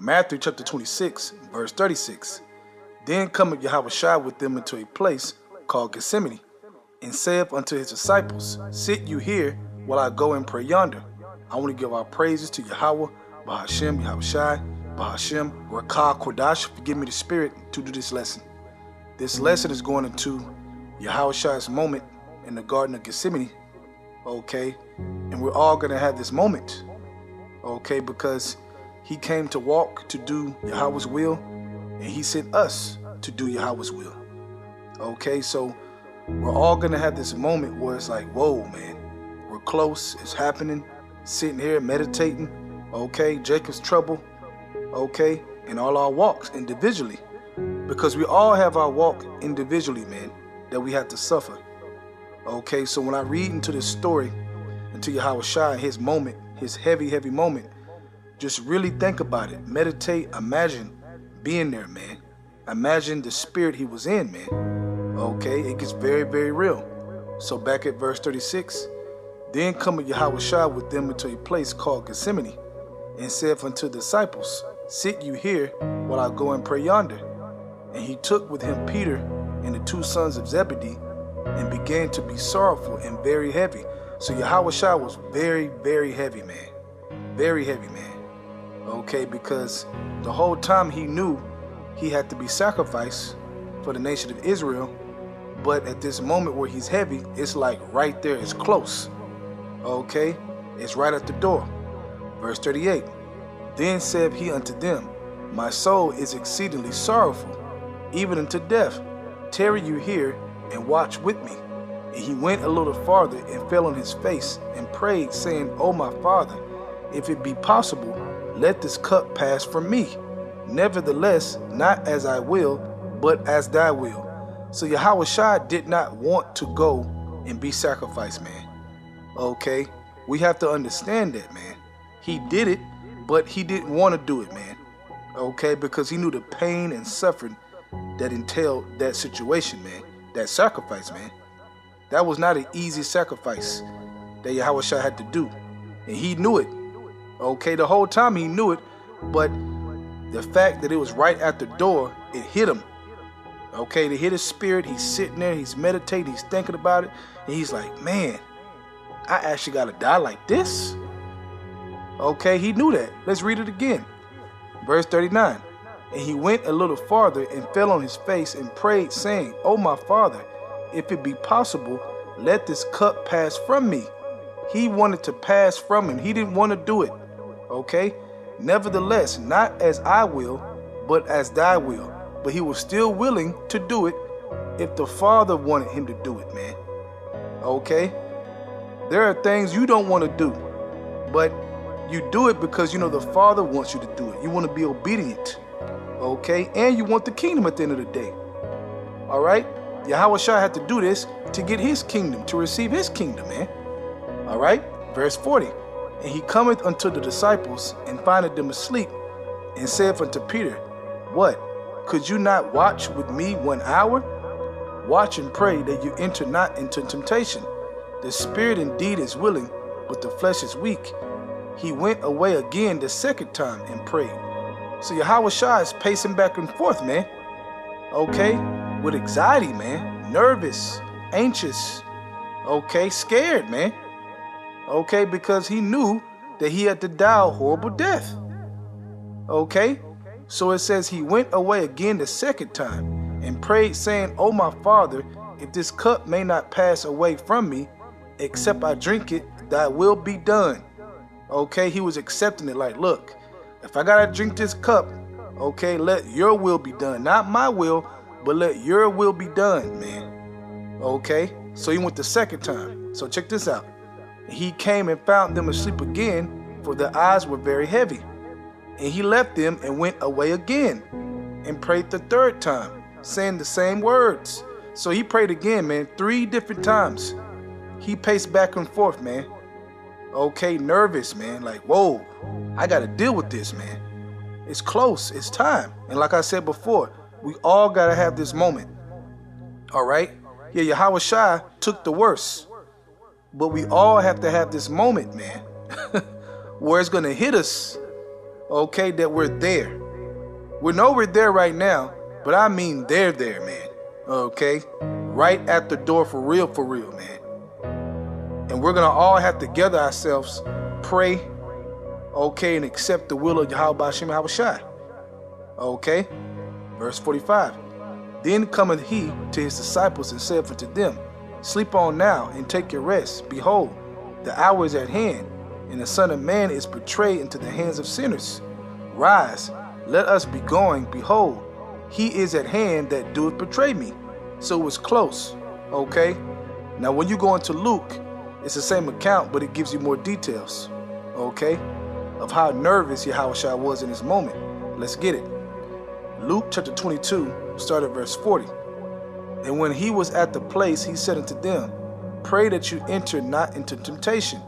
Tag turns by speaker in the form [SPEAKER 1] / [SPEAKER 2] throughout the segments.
[SPEAKER 1] Matthew chapter 26, verse 36. Then cometh Yahawashi with them into a place called Gethsemane, and saith unto his disciples, Sit you here while I go and pray yonder. I want to give our praises to Yahawah, BAHASHAM, Yahawashi, BAHASHAM, RAWCHAA, QADASH, forgive me the spirit, to do this lesson. This lesson is going into Yahawashi's moment in the Garden of Gethsemane, okay? And we're all going to have this moment, okay? Because he came to walk to do Yahweh's will, and he sent us to do Yahweh's will, okay? So we're all going to have this moment where it's like, whoa, man, we're close, it's happening, sitting here meditating, okay? Jacob's trouble, okay? In all our walks individually, because we all have our walk individually, man, that we have to suffer, okay? So when I read into this story, into Yahawashi, his moment, his heavy, heavy moment, just really think about it, meditate, imagine being there, man. Imagine the spirit he was in, man. Okay, it gets very, very real. So back at verse 36, then cometh Yahawashi with them into a place called Gethsemane, and saith unto the disciples, Sit you here while I go and pray yonder. And he took with him Peter and the two sons of Zebedee, and began to be sorrowful and very heavy. So Yahawashi was very, very heavy, man. Very heavy, man. Okay, because the whole time he knew he had to be sacrificed for the nation of Israel, but at this moment where he's heavy, it's like right there, it's close. Okay, it's right at the door. Verse 38, Then said he unto them, My soul is exceedingly sorrowful, even unto death. Tarry you here and watch with me. And he went a little farther and fell on his face and prayed, saying, O my Father, if it be possible, let this cup pass from me. Nevertheless, not as I will, but as thy will. So Yahawashi did not want to go and be sacrificed, man. Okay, we have to understand that, man. He did it, but he didn't want to do it, man. Okay, because he knew the pain and suffering that entailed that situation, man. That sacrifice, man. That was not an easy sacrifice that Yahawashi had to do. And he knew it. Okay, the whole time he knew it, but the fact that it was right at the door, it hit him. Okay, it hit his spirit. He's sitting there, he's meditating, he's thinking about it, and he's like, man, I actually gotta die like this? Okay, he knew that. Let's read it again. Verse 39, And he went a little farther and fell on his face and prayed, saying, O my Father, if it be possible, let this cup pass from me. He wanted to pass from him. He didn't want to do it. Okay? Nevertheless, not as I will, but as thy will. But he was still willing to do it if the Father wanted him to do it, man. Okay? There are things you don't want to do, but you do it because you know the Father wants you to do it. You want to be obedient. Okay? And you want the kingdom at the end of the day. All right? Yahawashi had to do this to get his kingdom, to receive his kingdom, man. All right? Verse 40. And he cometh unto the disciples, and findeth them asleep, and saith unto Peter, What? Could you not watch with me 1 hour? Watch and pray that you enter not into temptation. The spirit indeed is willing, but the flesh is weak. He went away again the second time and prayed. So Yahawashi is pacing back and forth, man. Okay? With anxiety, man. Nervous, anxious, okay? Scared, man. Okay, because he knew that he had to die a horrible death. Okay, so it says he went away again the second time and prayed, saying, O my Father, if this cup may not pass away from me, except I drink it, thy will be done. Okay, he was accepting it like, look, if I gotta drink this cup, okay, let your will be done. Not my will, but let your will be done, man. Okay, so he went the second time. So check this out. He came and found them asleep again, for their eyes were very heavy. And he left them and went away again and prayed the third time, saying the same words. So he prayed again, man, 3 different times. He paced back and forth, man. Okay, nervous, man. Like, whoa, I got to deal with this, man. It's close. It's time. And like I said before, we all got to have this moment. All right? Yeah, Yahawashi took the worst. But we all have to have this moment, man, where it's going to hit us, okay, that we're there. We know we're there right now, but I mean they're there, man. Okay? Right at the door for real, man. And we're going to all have to gather ourselves, pray, okay, and accept the will of Yahawashi. Okay? Verse 45. Then cometh he to his disciples and saith unto them, Sleep on now and take your rest. Behold, the hour is at hand, and the Son of Man is betrayed into the hands of sinners. Rise, let us be going. Behold, he is at hand that doeth betray me. So it was close. Okay? Now when you go into Luke, it's the same account, but it gives you more details. Okay? Of how nervous Yahawashi was in this moment. Let's get it. Luke chapter 22, start at verse 40. And when he was at the place, he said unto them, Pray that you enter not into temptation.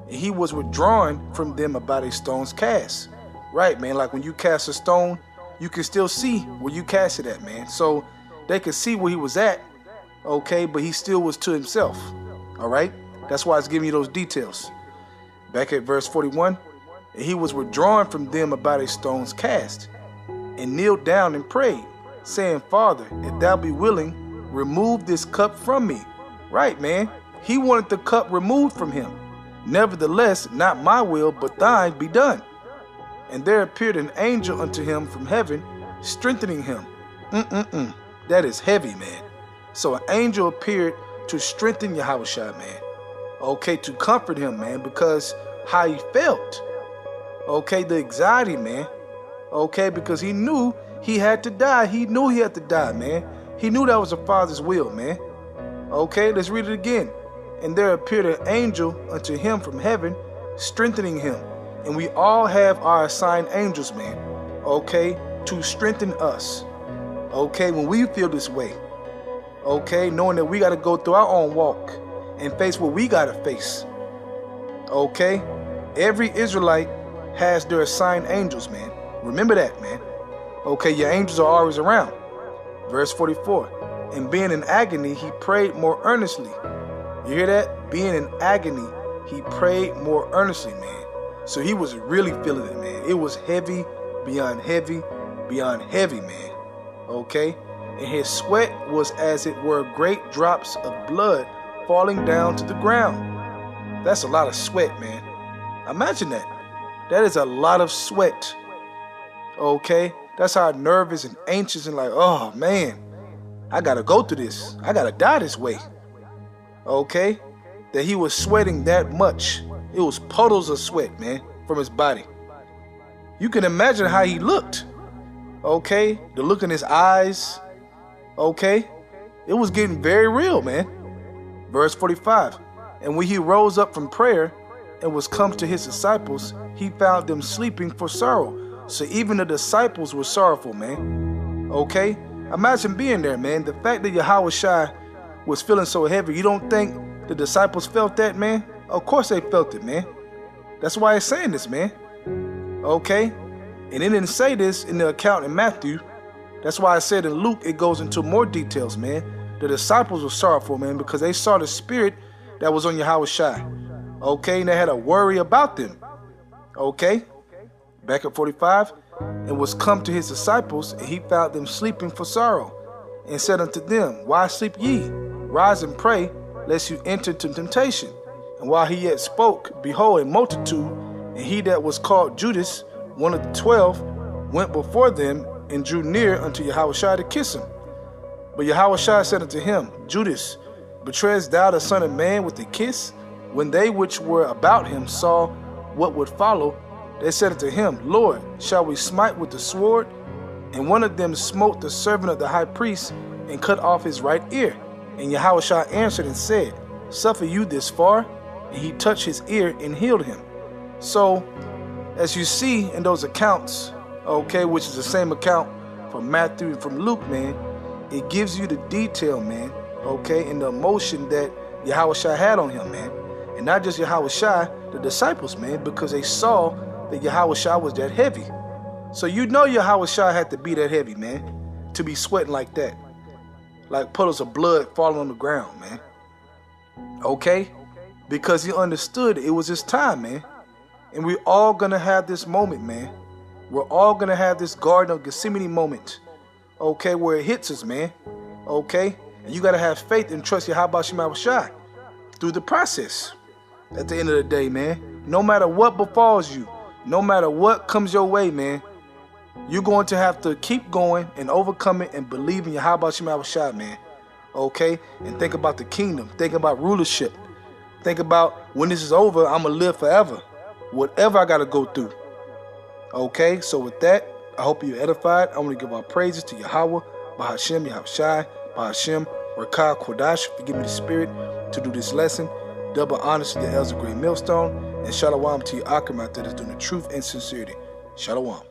[SPEAKER 1] And he was withdrawn from them about a stone's cast. Right, man, like when you cast a stone, you can still see where you cast it at, man. So they could see where he was at, okay, but he still was to himself, all right? That's why it's giving you those details. Back at verse 41, and he was withdrawn from them about a stone's cast, and kneeled down and prayed, saying, Father, if thou be willing, remove this cup from me. Right, man. He wanted the cup removed from him. Nevertheless, not my will, but thine be done. And there appeared an angel unto him from heaven, strengthening him. That is heavy, man. So an angel appeared to strengthen Yahawashi, man. Okay, to comfort him, man, because how he felt. Okay, the anxiety, man. Okay, because he knew he had to die. He knew he had to die, man. He knew that was the Father's will, man. Okay, let's read it again. And there appeared an angel unto him from heaven, strengthening him. And we all have our assigned angels, man. Okay, to strengthen us. Okay, when we feel this way. Okay, knowing that we got to go through our own walk and face what we got to face. Okay, every Israelite has their assigned angels, man. Remember that, man. Okay, your angels are always around. Verse 44. And being in agony, he prayed more earnestly. You hear that? Being in agony, he prayed more earnestly, man. So he was really feeling it, man. It was heavy, beyond heavy, man. Okay? And his sweat was as it were great drops of blood falling down to the ground. That's a lot of sweat, man. Imagine that. That is a lot of sweat. Okay? That's how nervous and anxious and like, oh, man, I got to go through this. I got to die this way. Okay? That he was sweating that much. It was puddles of sweat, man, from his body. You can imagine how he looked. Okay? The look in his eyes. Okay? It was getting very real, man. Verse 45. And when he rose up from prayer and was come to his disciples, he found them sleeping for sorrow. So even the disciples were sorrowful, man. Okay? Imagine being there, man. The fact that Yahawashi was feeling so heavy, you don't think the disciples felt that, man? Of course they felt it, man. That's why it's saying this, man. Okay? And it didn't say this in the account in Matthew. That's why I said in Luke, it goes into more details, man. The disciples were sorrowful, man, because they saw the spirit that was on Yahawashi. Okay? And they had a worry about them. Okay? Back at 45. And was come to his disciples, and he found them sleeping for sorrow, and said unto them, Why sleep ye? Rise and pray, lest you enter into temptation. And while he yet spoke, behold, a multitude, and he that was called Judas, one of the 12, went before them, and drew near unto Yahawashi to kiss him. But Yahawashi said unto him, Judas, betrayest thou the Son of Man with a kiss? When they which were about him saw what would follow, they said unto him, Lord, shall we smite with the sword? And one of them smote the servant of the high priest, and cut off his right ear. And Yahawashi answered and said, Suffer you this far? And he touched his ear and healed him. So, as you see in those accounts, okay, which is the same account from Matthew and from Luke, man, it gives you the detail, man, okay, and the emotion that Yahawashi had on him, man. And not just Yahawashi, the disciples, man, because they saw that Yahawashi was that heavy. So you know Yahawashi had to be that heavy, man, to be sweating like that. Like puddles of blood falling on the ground, man. Okay? Because he understood it was his time, man. And we all gonna have this moment, man. We're all going to have this Garden of Gethsemane moment, okay, where it hits us, man, okay? And you got to have faith and trust Yahawashi through the process. At the end of the day, man, no matter what befalls you, no matter what comes your way, man, you're going to have to keep going and overcome it and believe in Yahawashi, man, okay? And think about the kingdom. Think about rulership. Think about when this is over, I'm going to live forever, whatever I got to go through. Okay, so with that, I hope you're edified. I want to give our praises to Yahawah, BAHASHAM, Yahawashi, BAHASHAM, RAWCHAA, QADASH, for giving me the spirit to do this lesson. Double honors to the elders of Great Millstone, and shalom to your Akram out there that's doing the truth and sincerity. Shalom.